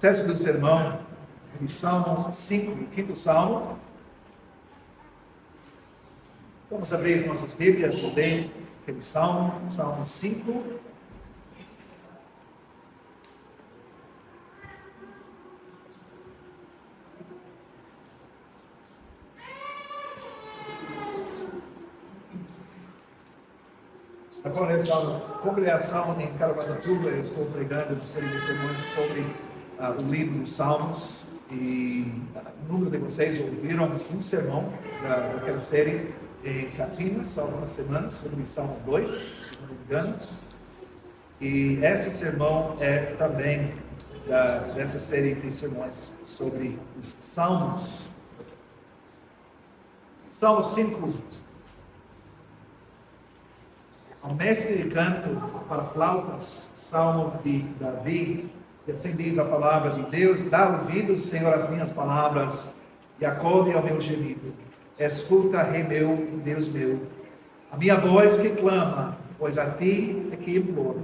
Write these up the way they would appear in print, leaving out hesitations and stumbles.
texto do sermão, de Salmo 5, o quinto Salmo. Vamos abrir nossas Bíblias também, aquele Salmo, Salmo 5. Agora, essa congregação em Caraguatatuba, eu estou pregando uma série de sermões sobre o livro dos Salmos, e o número de vocês ouviram um sermão daquela série em Campinas, há algumas semanas, sobre o Salmo 2, se não me engano. E esse sermão é também dessa série de sermões sobre os Salmos. Salmo 5. Ao mestre de canto para flautas, Salmo de Davi, e assim diz a palavra de Deus: dá ouvido, Senhor, às minhas palavras, e acorde ao meu gemido. Escuta, Rei meu e Deus meu, a minha voz que clama, pois a ti é que imploro.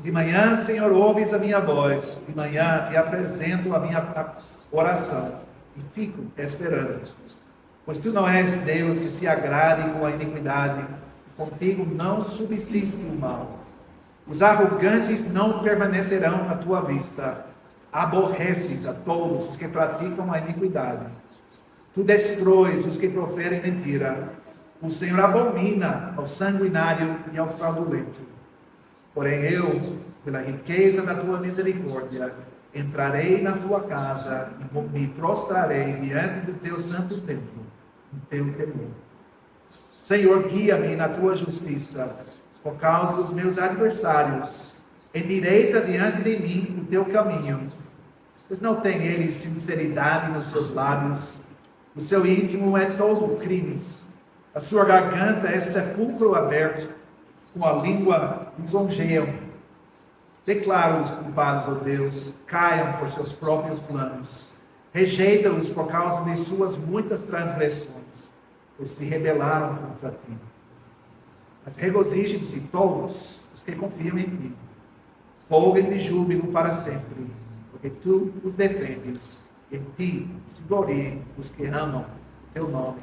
De manhã, Senhor, ouves a minha voz, de manhã te apresento a minha oração, e fico esperando. Pois tu não és Deus que se agrade com a iniquidade, contigo não subsiste o mal. Os arrogantes não permanecerão na tua vista. Aborreces a todos os que praticam a iniquidade. Tu destróis os que proferem mentira. O Senhor abomina ao sanguinário e ao fraudulento. Porém eu, pela riqueza da tua misericórdia, entrarei na tua casa e me prostrarei diante do teu santo templo, no teu temor. Senhor, guia-me na tua justiça, por causa dos meus adversários. Endireita diante de mim o teu caminho, pois não tem eles sinceridade nos seus lábios. O seu íntimo é todo crimes. A sua garganta é sepulcro aberto, com a língua lisonjeiam. Declara os culpados, ó Deus, caiam por seus próprios planos. Rejeita-os por causa de suas muitas transgressões, pois se rebelaram contra ti. Mas regozijem-se todos os que confiam em ti. Folguem de júbilo para sempre, porque tu os defendes. Em ti se gloriem os que amam teu nome.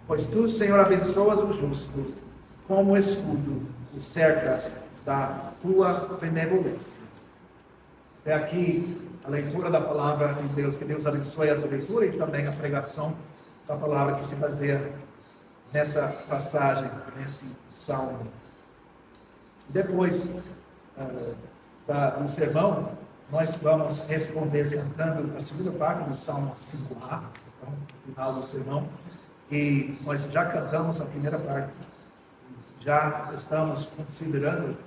Pois tu, Senhor, abençoas o justo, como escudo os cercas da tua benevolência. É aqui a leitura da palavra de Deus. Que Deus abençoe essa leitura e também a pregação da palavra que se baseia nessa passagem, nesse salmo. Depois do sermão, nós vamos responder cantando a segunda parte do Salmo 5a, então, no final do sermão, e nós já cantamos a primeira parte, já estamos considerando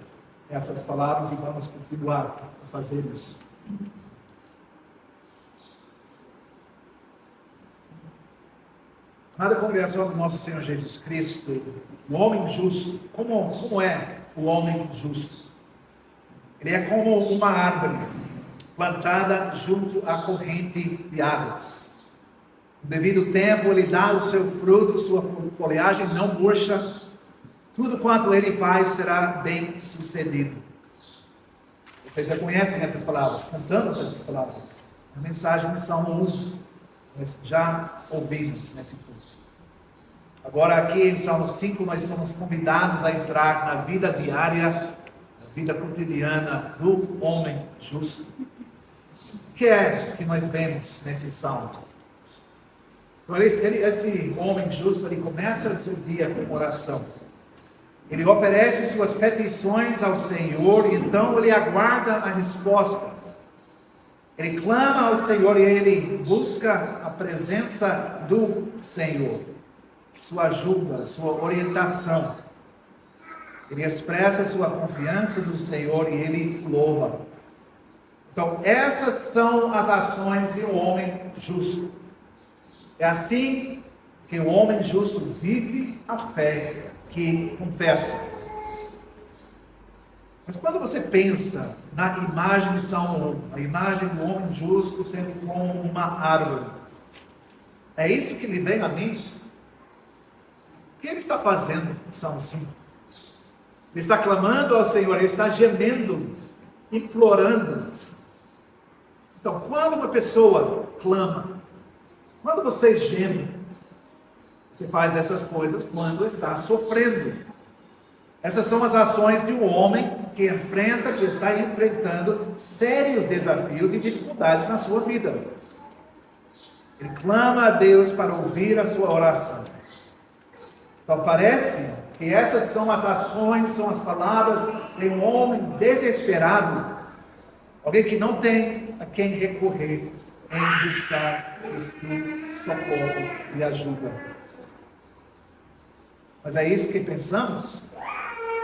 essas palavras e vamos continuar a fazer isso. Amada congregação do nosso Senhor Jesus Cristo, o homem justo, como é o homem justo? Ele é como uma árvore plantada junto à corrente de águas. No devido tempo ele dá o seu fruto, sua folhagem não murcha. Tudo quanto ele faz será bem sucedido. Vocês já conhecem essas palavras, cantamos essas palavras. A mensagem de Salmo 1. Nós já ouvimos nesse culto. Agora aqui em Salmo 5 nós somos convidados a entrar na vida diária, na vida cotidiana do homem justo. O que é que nós vemos nesse Salmo? Então, esse homem justo, ele começa o seu dia com oração. Ele oferece suas petições ao Senhor e então ele aguarda a resposta. Ele clama ao Senhor e ele busca a presença do Senhor, sua ajuda, sua orientação. Ele expressa sua confiança no Senhor e ele louva. Então, essas são as ações de um homem justo. É assim que o homem justo vive a fé que confessa. Mas quando você pensa na imagem de Salmo 1, a imagem do homem justo sendo como uma árvore, é isso que lhe vem à mente? O que ele está fazendo no Salmo 5? Ele está clamando ao Senhor, ele está gemendo, implorando. Então, quando uma pessoa clama, quando você geme, você faz essas coisas quando está sofrendo. Essas são as ações de um homem que está enfrentando sérios desafios e dificuldades na sua vida. Ele clama a Deus para ouvir a sua oração. Então parece que essas são as ações, são as palavras de um homem desesperado, alguém que não tem a quem recorrer em buscar o socorro e ajuda. Mas é isso que pensamos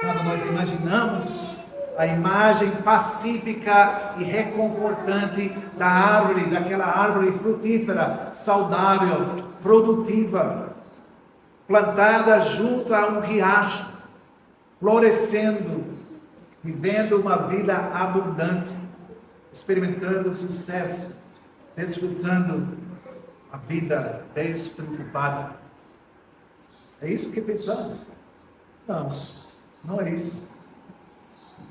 quando nós imaginamos a imagem pacífica e reconfortante da árvore, daquela árvore frutífera, saudável, produtiva, plantada junto a um riacho, florescendo, vivendo uma vida abundante, experimentando sucesso, desfrutando a vida despreocupada. É isso que pensamos? Não, não é isso.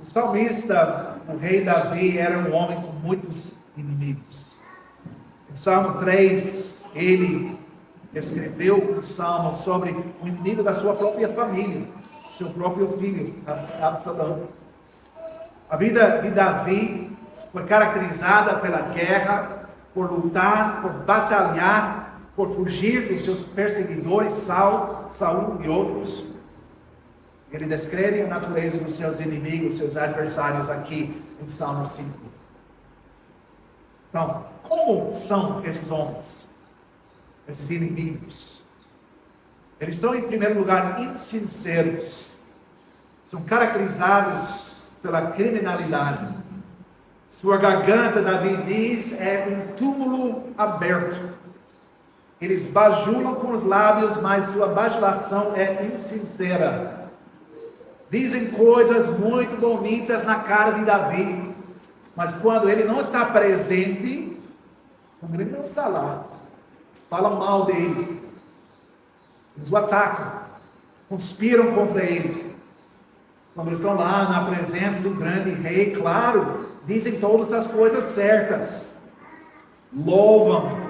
O salmista, o rei Davi, era um homem com muitos inimigos. Em Salmo 3, ele escreveu um salmo sobre o inimigo da sua própria família, seu próprio filho, Absalão. A vida de Davi foi caracterizada pela guerra, por lutar, por batalhar, por fugir dos seus perseguidores, Saul e outros. Ele descreve a natureza dos seus inimigos, seus adversários aqui em Salmo 5. Então, como são esses homens? Esses inimigos? Eles são, em primeiro lugar, insinceros. São caracterizados pela criminalidade. Sua garganta, Davi diz, é um túmulo aberto. Eles bajulam com os lábios, mas sua bajulação é insincera. Dizem coisas muito bonitas na cara de Davi, mas quando ele não está presente, quando ele não está lá, falam mal dele, eles o atacam, conspiram contra ele. Quando eles estão lá na presença do grande rei, claro, dizem todas as coisas certas, louvam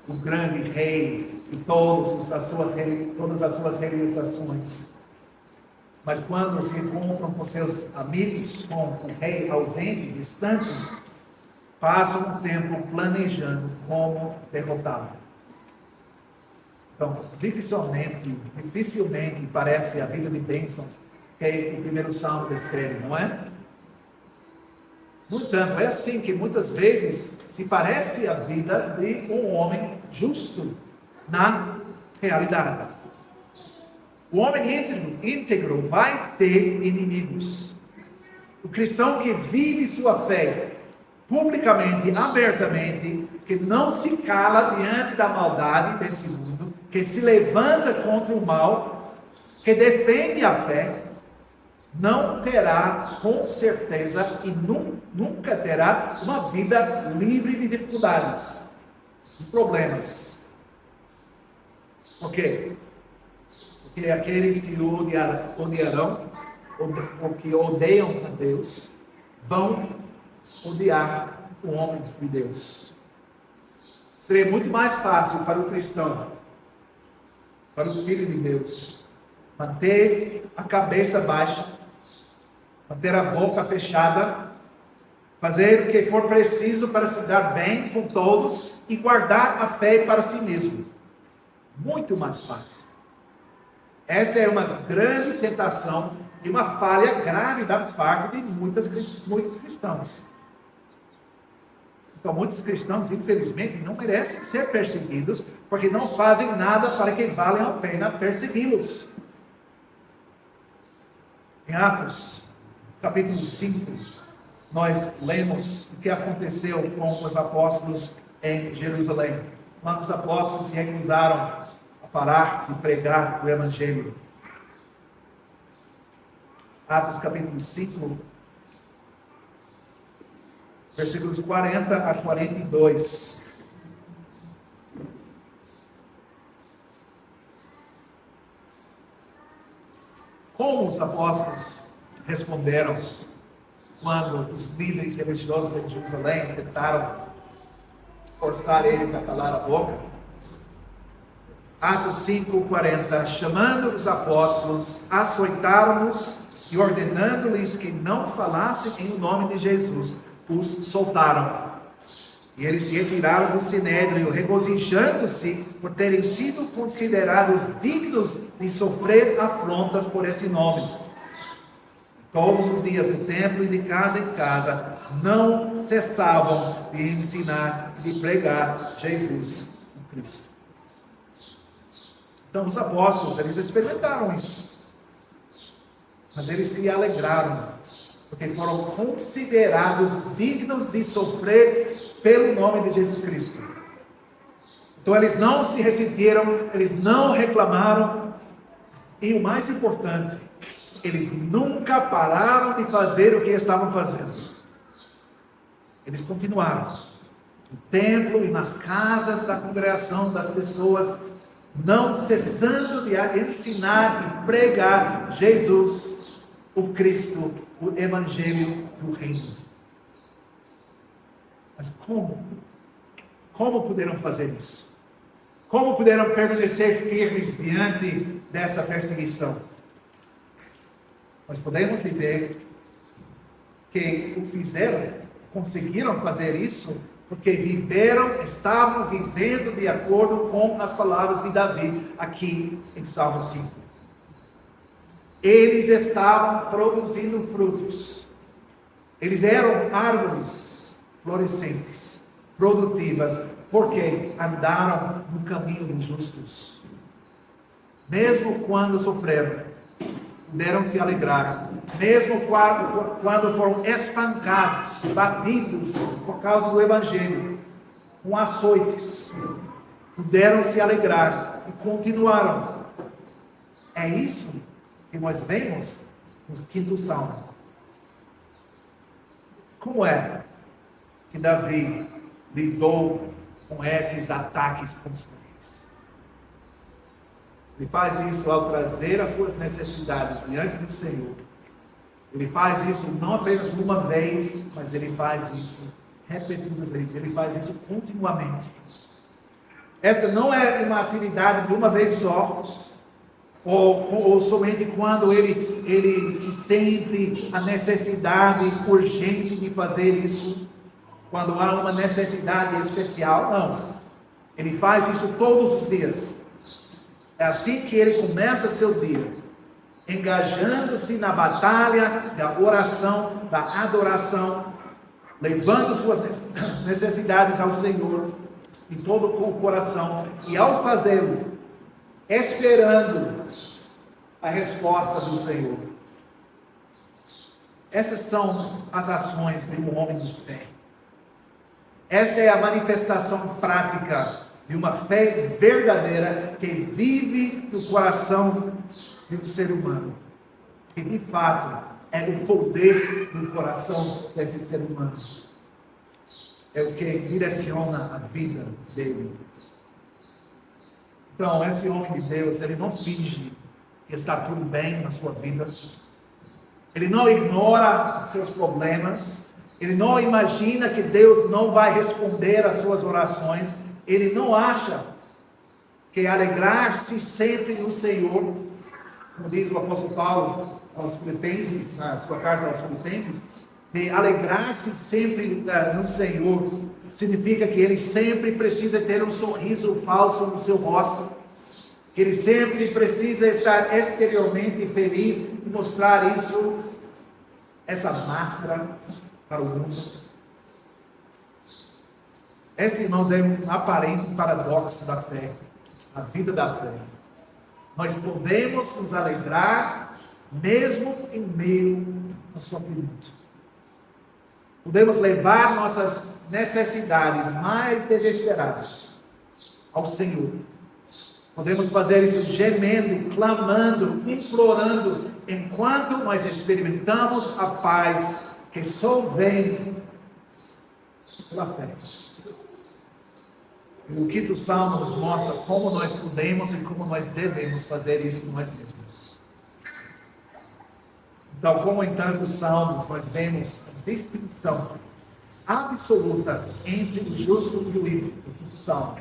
o grande rei e todas as suas realizações. Mas quando se encontram com seus amigos, com o rei ausente, distante, passam um tempo planejando como derrotá-lo. Então, dificilmente parece a vida de bênçãos que o primeiro salmo descreve, não é? No entanto, é assim que muitas vezes se parece a vida de um homem justo na realidade. O homem íntegro vai ter inimigos. O cristão que vive sua fé publicamente, abertamente, que não se cala diante da maldade desse mundo, que se levanta contra o mal, que defende a fé, não terá, com certeza, e nunca terá uma vida livre de dificuldades, de problemas. Por quê? Porque aqueles que odiarão, ou que odeiam a Deus, vão odiar o homem de Deus. Seria muito mais fácil para o cristão, para o filho de Deus, manter a cabeça baixa, manter a boca fechada, fazer o que for preciso para se dar bem com todos e guardar a fé para si mesmo. Muito mais fácil. Essa é uma grande tentação e uma falha grave da parte de muitos cristãos. Então, muitos cristãos, infelizmente, não merecem ser perseguidos porque não fazem nada para que valha a pena persegui-los. Em Atos, capítulo 5, nós lemos o que aconteceu com os apóstolos em Jerusalém. Quando os apóstolos se recusaram a parar de pregar o Evangelho. Atos capítulo 5, versículos 40 a 42. Como os apóstolos responderam quando os líderes religiosos de Jerusalém tentaram forçar eles a calar a boca. Atos 5:40, chamando os apóstolos, açoitaram-nos e ordenando-lhes que não falassem em o nome de Jesus, os soltaram. E eles se retiraram do sinédrio, regozijando-se por terem sido considerados dignos de sofrer afrontas por esse nome. Todos os dias no templo e de casa em casa, não cessavam de ensinar e de pregar Jesus, o Cristo. Então os apóstolos, eles experimentaram isso. Mas eles se alegraram, porque foram considerados dignos de sofrer pelo nome de Jesus Cristo. Então eles não se ressentiram, eles não reclamaram, e o mais importante, eles nunca pararam de fazer o que estavam fazendo. Eles continuaram no templo e nas casas da congregação das pessoas, não cessando de ensinar e pregar Jesus, o Cristo, o Evangelho do Reino. Mas como? Como puderam fazer isso? Como puderam permanecer firmes diante dessa perseguição? Nós podemos dizer que o fizeram, conseguiram fazer isso, porque estavam vivendo de acordo com as palavras de Davi, aqui em Salmo 5. Eles estavam produzindo frutos. Eles eram árvores florescentes, produtivas, porque andaram no caminho dos justos. Mesmo quando sofreram, puderam se alegrar. Mesmo quando foram espancados, batidos por causa do Evangelho, com açoites, puderam se alegrar e continuaram. É isso que nós vemos no 5º Salmo. Como é que Davi lidou com esses ataques constantes? Ele faz isso ao trazer as suas necessidades diante do Senhor. Ele faz isso não apenas uma vez, mas ele faz isso repetidas vezes. Ele faz isso continuamente. Esta não é uma atividade de uma vez só, ou somente quando ele se sente a necessidade urgente de fazer isso, quando há uma necessidade especial. Não. Ele faz isso todos os dias. É assim que ele começa seu dia, engajando-se na batalha da oração, da adoração, levando suas necessidades ao Senhor, de todo o coração, e ao fazê-lo, esperando a resposta do Senhor. Essas são as ações de um homem de fé. Esta é a manifestação prática de uma fé verdadeira que vive no coração de um ser humano. Que de fato é o poder no coração desse ser humano. É o que direciona a vida dele. Então, esse homem de Deus, ele não finge que está tudo bem na sua vida. Ele não ignora seus problemas. Ele não imagina que Deus não vai responder às suas orações. Ele não acha que alegrar-se sempre no Senhor, como diz o apóstolo Paulo aos Filipenses, na sua carta aos Filipenses, de alegrar-se sempre no Senhor, significa que ele sempre precisa ter um sorriso falso no seu rosto, que ele sempre precisa estar exteriormente feliz e mostrar isso, essa máscara para o mundo. Esse, irmãos, é um aparente paradoxo da fé, a vida da fé. Nós podemos nos alegrar mesmo em meio ao sofrimento. Podemos levar nossas necessidades mais desesperadas ao Senhor. Podemos fazer isso gemendo, clamando, implorando, enquanto nós experimentamos a paz que só vem pela fé. O 5º Salmo nos mostra como nós podemos e como nós devemos fazer isso nós mesmos. Então, como em tantos salmos, nós vemos a distinção absoluta entre o justo e o ímpio. O quinto salmo.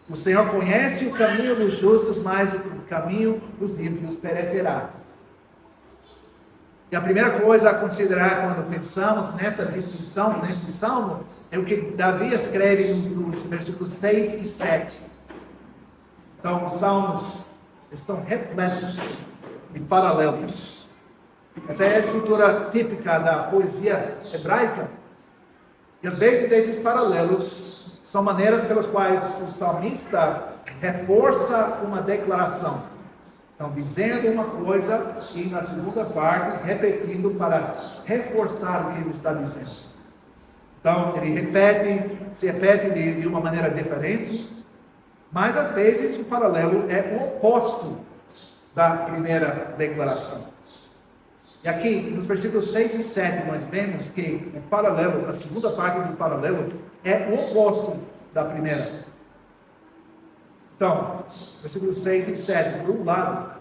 O Senhor conhece o caminho dos justos, mas o caminho dos ímpios perecerá. E a primeira coisa a considerar quando pensamos nessa distinção, nesse salmo, é o que Davi escreve nos versículos 6 e 7. Então, os salmos estão repletos de paralelos. Essa é a estrutura típica da poesia hebraica. E às vezes esses paralelos são maneiras pelas quais o salmista reforça uma declaração. Então, dizendo uma coisa e na segunda parte repetindo para reforçar o que ele está dizendo. Então, ele se repete de uma maneira diferente, mas às vezes o paralelo é o oposto da primeira declaração. E aqui, nos versículos 6 e 7, nós vemos que o paralelo, a segunda parte do paralelo, é o oposto da primeira. Então, versículos 6 e 7, por um lado,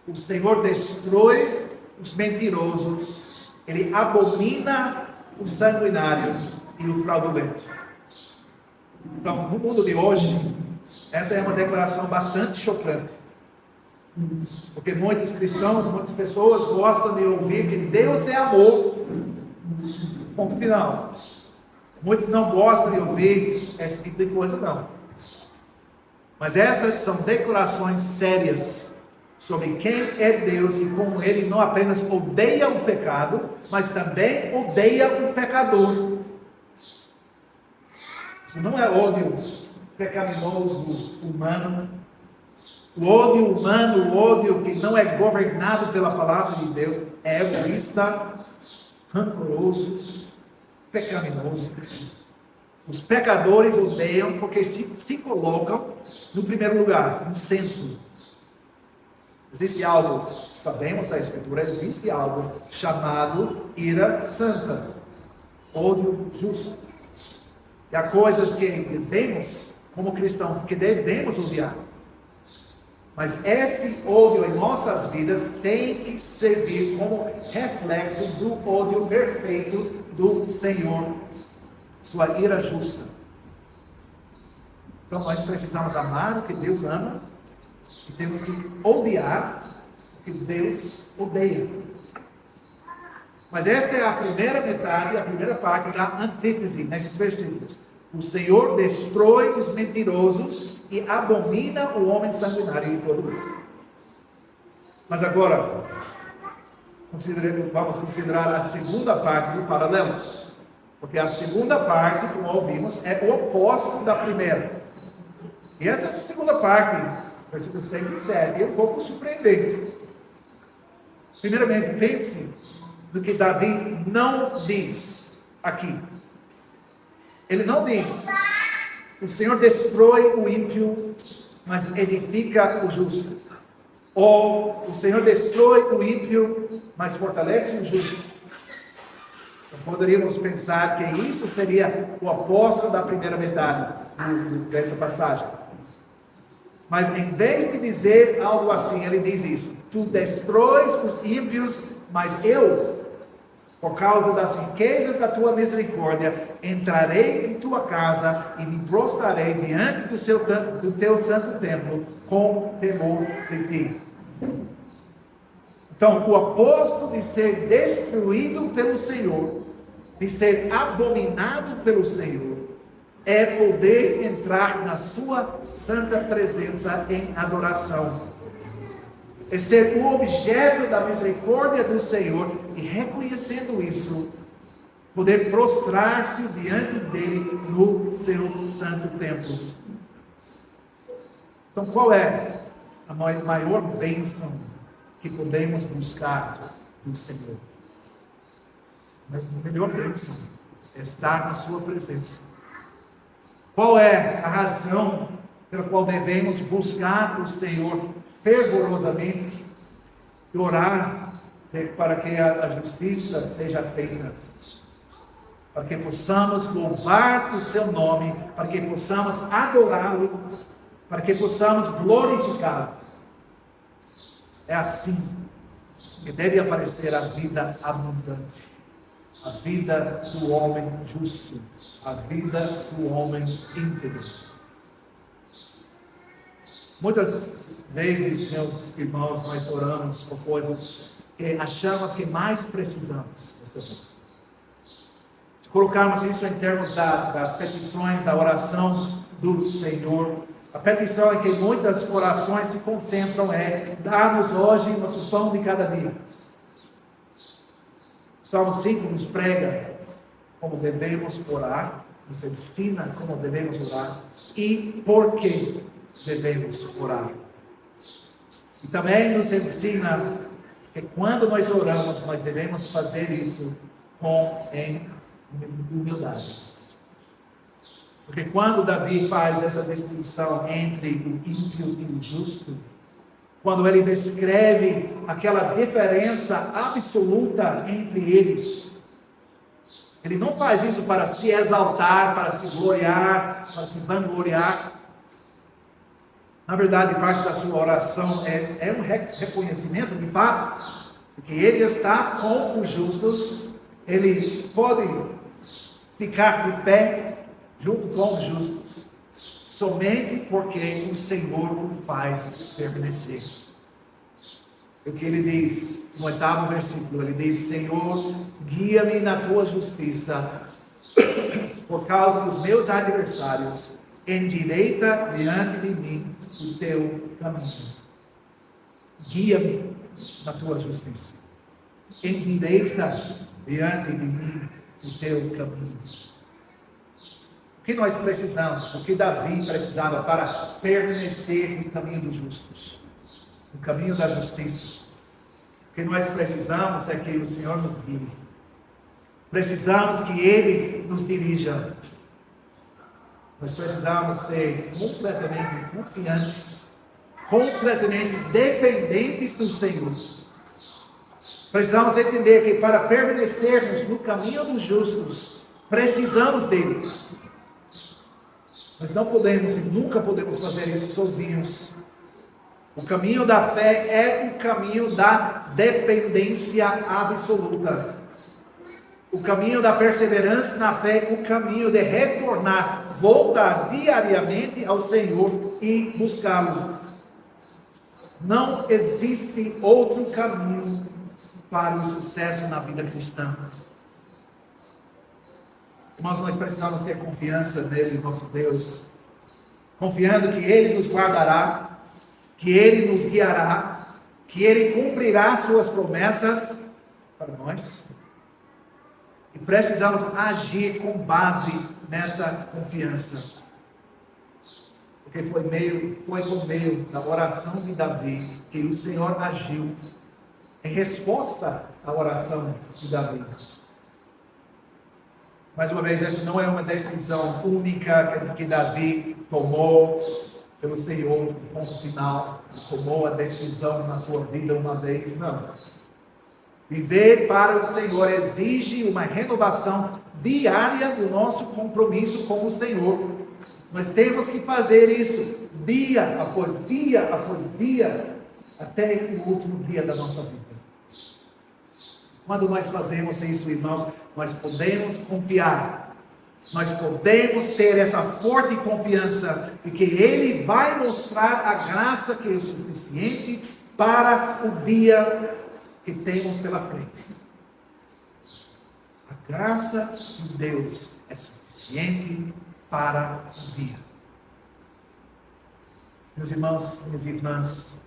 o Senhor destrói os mentirosos, Ele abomina o sanguinário e o fraudulento. Então, no mundo de hoje, essa é uma declaração bastante chocante. Porque muitos cristãos, muitas pessoas gostam de ouvir que Deus é amor. Ponto final. Muitos não gostam de ouvir esse tipo de coisa, não. Mas essas são declarações sérias sobre quem é Deus e como Ele não apenas odeia o pecado, mas também odeia o pecador. Isso não é ódio pecaminoso humano. O ódio humano, o ódio que não é governado pela palavra de Deus, é egoísta, rancoroso, pecaminoso. Os pecadores odeiam porque se colocam no primeiro lugar, no centro. Existe algo, sabemos da Escritura, existe algo chamado ira santa, ódio justo. E há coisas que devemos, como cristãos, que devemos odiar. Mas esse ódio em nossas vidas tem que servir como reflexo do ódio perfeito do Senhor, sua ira justa. Então nós precisamos amar o que Deus ama e temos que odiar o que Deus odeia. Mas esta é a primeira metade, a primeira parte da antítese nesses versículos. O Senhor destrói os mentirosos e abomina o homem sanguinário e fraudulento. Mas agora, vamos considerar a segunda parte do paralelo. Porque a segunda parte, como ouvimos, é o oposto da primeira. E essa segunda parte, versículos 6 e 7, é um pouco surpreendente. Primeiramente, pense no que Davi não diz aqui. Ele não diz: o Senhor destrói o ímpio, mas edifica o justo. Ou o Senhor destrói o ímpio, mas fortalece o justo. Então, poderíamos pensar que isso seria o oposto da primeira metade dessa passagem. Mas em vez de dizer algo assim, ele diz isso: tu destróis os ímpios, mas eu, por causa das riquezas da tua misericórdia, entrarei em tua casa e me prostrarei diante do teu santo templo com temor de ti. Então, o oposto de ser destruído pelo Senhor, de ser abominado pelo Senhor, é poder entrar na sua santa presença em adoração. É ser o objeto da misericórdia do Senhor e, reconhecendo isso, poder prostrar-se diante dele no seu santo templo. Então, qual é a maior bênção que podemos buscar do Senhor? A melhor bênção é estar na sua presença. Qual é a razão pela qual devemos buscar o Senhor fervorosamente e orar para que a justiça seja feita, para que possamos louvar o seu nome, para que possamos adorá-lo, para que possamos glorificá-lo? É assim que deve aparecer a vida abundante. a vida do homem justo, a vida do homem íntegro. Muitas vezes, meus irmãos, nós oramos por coisas que achamos que mais precisamos. Se colocarmos isso em termos das petições, da oração do Senhor, a petição em que muitas orações se concentram é: dá-nos hoje o nosso pão de cada dia. O Salmo 5 nos prega como devemos orar, nos ensina como devemos orar e por que devemos orar. E também nos ensina que quando nós oramos, nós devemos fazer isso em humildade. Porque quando Davi faz essa distinção entre o ímpio e o justo, quando ele descreve aquela diferença absoluta entre eles, ele não faz isso para se exaltar, para se gloriar, para se vangloriar. Na verdade, parte da sua oração é um reconhecimento de fato, porque ele está com os justos, ele pode ficar de pé junto com os justos, somente porque o Senhor o faz permanecer. O que ele diz no 8º versículo, ele diz: Senhor, guia-me na tua justiça, por causa dos meus adversários, endireita diante de mim o teu caminho. Guia-me na tua justiça, endireita diante de mim o teu caminho. O que nós precisamos, o que Davi precisava para permanecer no caminho dos justos, no caminho da justiça? O que nós precisamos é que o Senhor nos guie. Precisamos que Ele nos dirija. Nós precisamos ser completamente confiantes, completamente dependentes do Senhor. Precisamos entender que para permanecermos no caminho dos justos, precisamos dele. Nós não podemos e nunca podemos fazer isso sozinhos. O caminho da fé é o caminho da dependência absoluta. O caminho da perseverança na fé é o caminho de retornar, voltar diariamente ao Senhor e buscá-lo. Não existe outro caminho para o sucesso na vida cristã. Irmãos, nós precisamos ter confiança nele, nosso Deus, confiando que Ele nos guardará, que Ele nos guiará, que Ele cumprirá suas promessas para nós. E precisamos agir com base nessa confiança. Porque foi por meio da oração de Davi que o Senhor agiu em resposta à oração de Davi. Mais uma vez, essa não é uma decisão única que Davi tomou pelo Senhor, no ponto final. Tomou a decisão na sua vida uma vez, não. Viver para o Senhor exige uma renovação diária do nosso compromisso com o Senhor. Nós temos que fazer isso dia após dia, até o último dia da nossa vida. Quando nós fazemos isso, irmãos, nós podemos confiar, nós podemos ter essa forte confiança de que Ele vai mostrar a graça que é suficiente para o dia que temos pela frente. A graça de Deus é suficiente para o dia. Meus irmãos, minhas irmãs,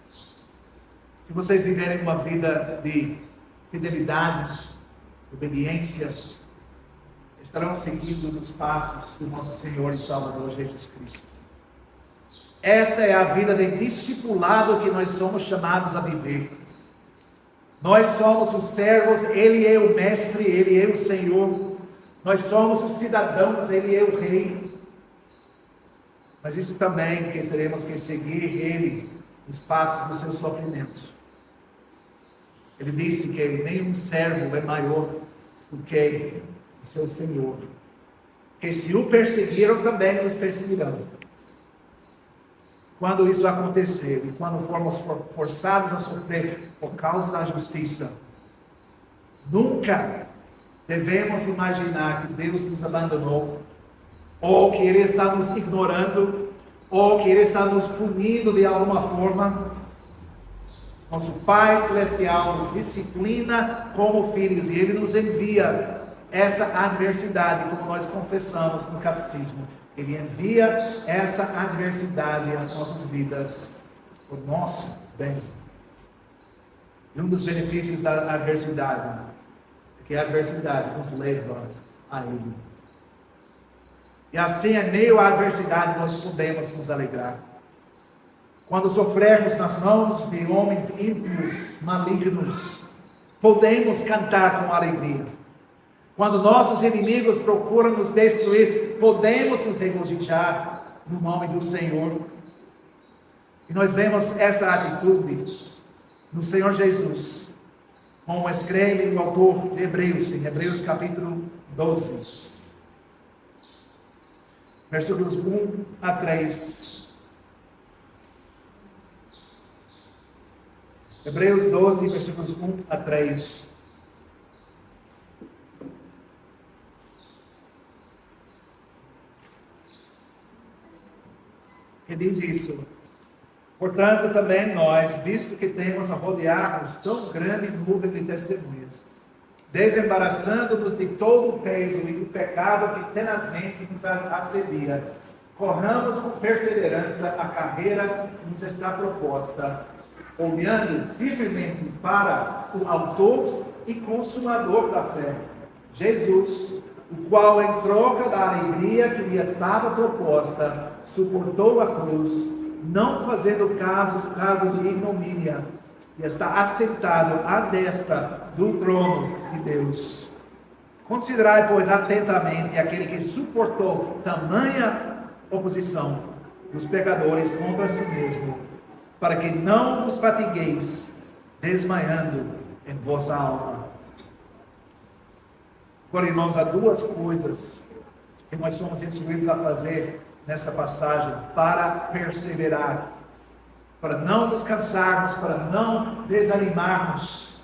se vocês viverem uma vida de fidelidade, obediência, estarão seguindo os passos do nosso Senhor e Salvador Jesus Cristo. Essa é a vida de discipulado que nós somos chamados a viver. Nós somos os servos, Ele é o mestre, Ele é o Senhor. Nós somos os cidadãos, Ele é o rei. Mas isso também que teremos que seguir Ele nos passos do seu sofrimento. Ele disse que nenhum servo é maior do que o seu Senhor. Que se o perseguiram, também os perseguirão. Quando isso acontecer, e quando formos forçados a sofrer por causa da justiça, nunca devemos imaginar que Deus nos abandonou, ou que Ele está nos ignorando, ou que Ele está nos punindo de alguma forma. Nosso Pai Celestial nos disciplina como filhos, e Ele nos envia essa adversidade, como nós confessamos no Catecismo. Ele envia essa adversidade às nossas vidas, por nosso bem. E um dos benefícios da adversidade é que a adversidade nos leva a Ele. E assim, em meio à adversidade, nós podemos nos alegrar. Quando sofrermos nas mãos de homens ímpios, malignos, podemos cantar com alegria. Quando nossos inimigos procuram nos destruir, podemos nos regozijar no nome do Senhor. E nós vemos essa atitude no Senhor Jesus, como escreve o autor de Hebreus, em Hebreus capítulo 12, versículos 1 a 3. Hebreus 12, versículos 1 a 3. Que diz isso: portanto, também nós, visto que temos a rodear-nos tão grande nuvem de testemunhas, desembaraçando-nos de todo o peso e do pecado que tenazmente nos assedia, corramos com perseverança a carreira que nos está proposta, olhando firmemente para o autor e consumador da fé, Jesus, o qual, em troca da alegria que lhe estava proposta, suportou a cruz, não fazendo caso de ignomínia, e está assentado à destra do trono de Deus. Considerai, pois, atentamente aquele que suportou tamanha oposição dos pecadores contra si mesmo, para que não vos fatigueis, desmaiando em vossa alma. Agora, irmãos, há duas coisas que nós somos instruídos a fazer nessa passagem para perseverar, para não nos cansarmos, para não desanimarmos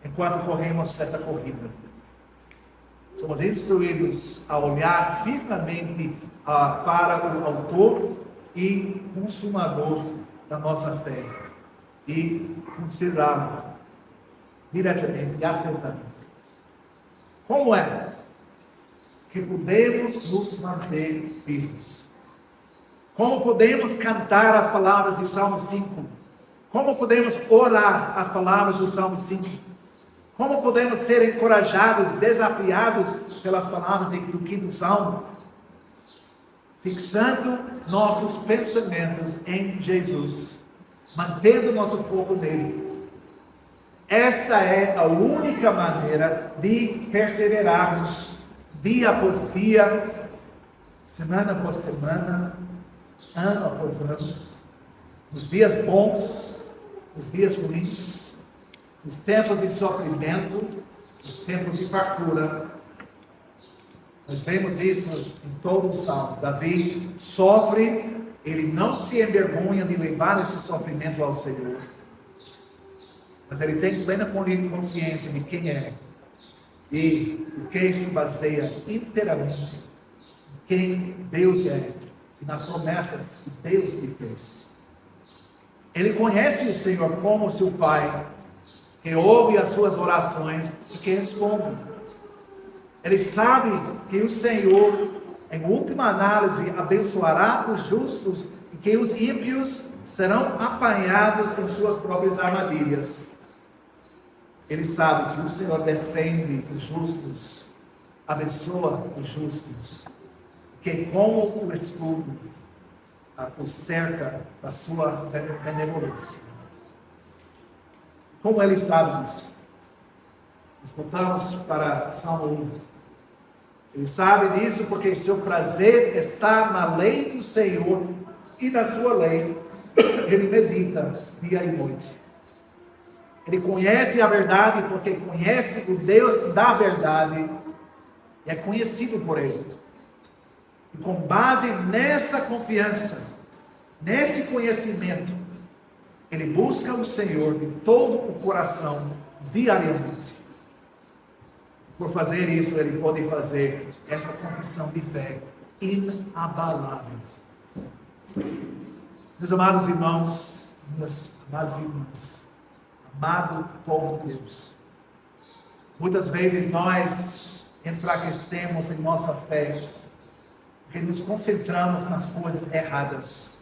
enquanto corremos essa corrida. Somos instruídos a olhar firmemente para o autor e consumador da nossa fé e considerá-lo diretamente e atentamente. Como é que podemos nos manter firmes? Como podemos cantar as palavras de Salmo 5? Como podemos orar as palavras do Salmo 5? Como podemos ser encorajados, desafiados pelas palavras do 5º Salmo? Fixando nossos pensamentos em Jesus, mantendo nosso foco nele. Esta é a única maneira de perseverarmos, dia após dia, semana após semana, ano após ano, nos dias bons, nos dias ruins, nos tempos de sofrimento, nos tempos de fartura. Nós vemos isso em todo o Salmo. Davi sofre, ele não se envergonha de levar esse sofrimento ao Senhor, mas ele tem plena consciência de quem é e o que se baseia inteiramente em quem Deus é e nas promessas que Deus lhe fez. Ele conhece o Senhor como seu Pai, que ouve as suas orações e que responde. Ele sabe que o Senhor, em última análise, abençoará os justos e que os ímpios serão apanhados em suas próprias armadilhas. Ele sabe que o Senhor defende os justos, abençoa os justos, que como o escudo o cerca da sua benevolência. Como ele sabe disso? Voltamos para Salmo 1. Ele sabe disso porque seu prazer está na lei do Senhor e na sua lei ele medita dia e noite. Ele conhece a verdade porque conhece o Deus da verdade e é conhecido por ele. E com base nessa confiança, nesse conhecimento, ele busca o Senhor de todo o coração, diariamente. Por fazer isso, ele pode fazer essa confissão de fé inabalável. Meus amados irmãos, minhas amadas irmãs, amado povo de Deus, muitas vezes nós enfraquecemos em nossa fé, porque nos concentramos nas coisas erradas,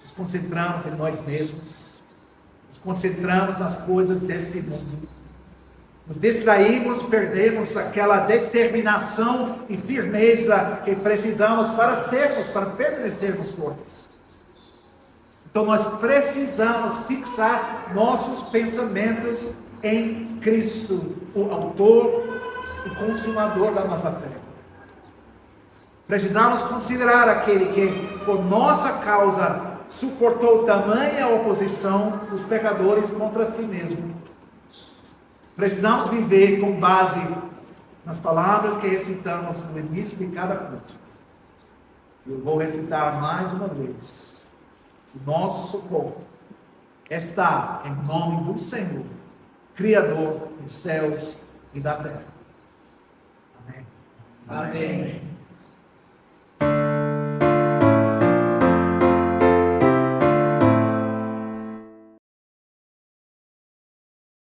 nos concentramos em nós mesmos, nos concentramos nas coisas deste mundo, nos distraímos, perdemos aquela determinação e firmeza que precisamos para permanecermos fortes. Então nós precisamos fixar nossos pensamentos em Cristo, o autor e consumador da nossa fé. Precisamos considerar aquele que, por nossa causa, suportou tamanha oposição dos pecadores contra si mesmo. Precisamos viver com base nas palavras que recitamos no início de cada culto. Eu vou recitar mais uma vez. O nosso socorro está em nome do Senhor, Criador dos céus e da terra. Amém. Amém.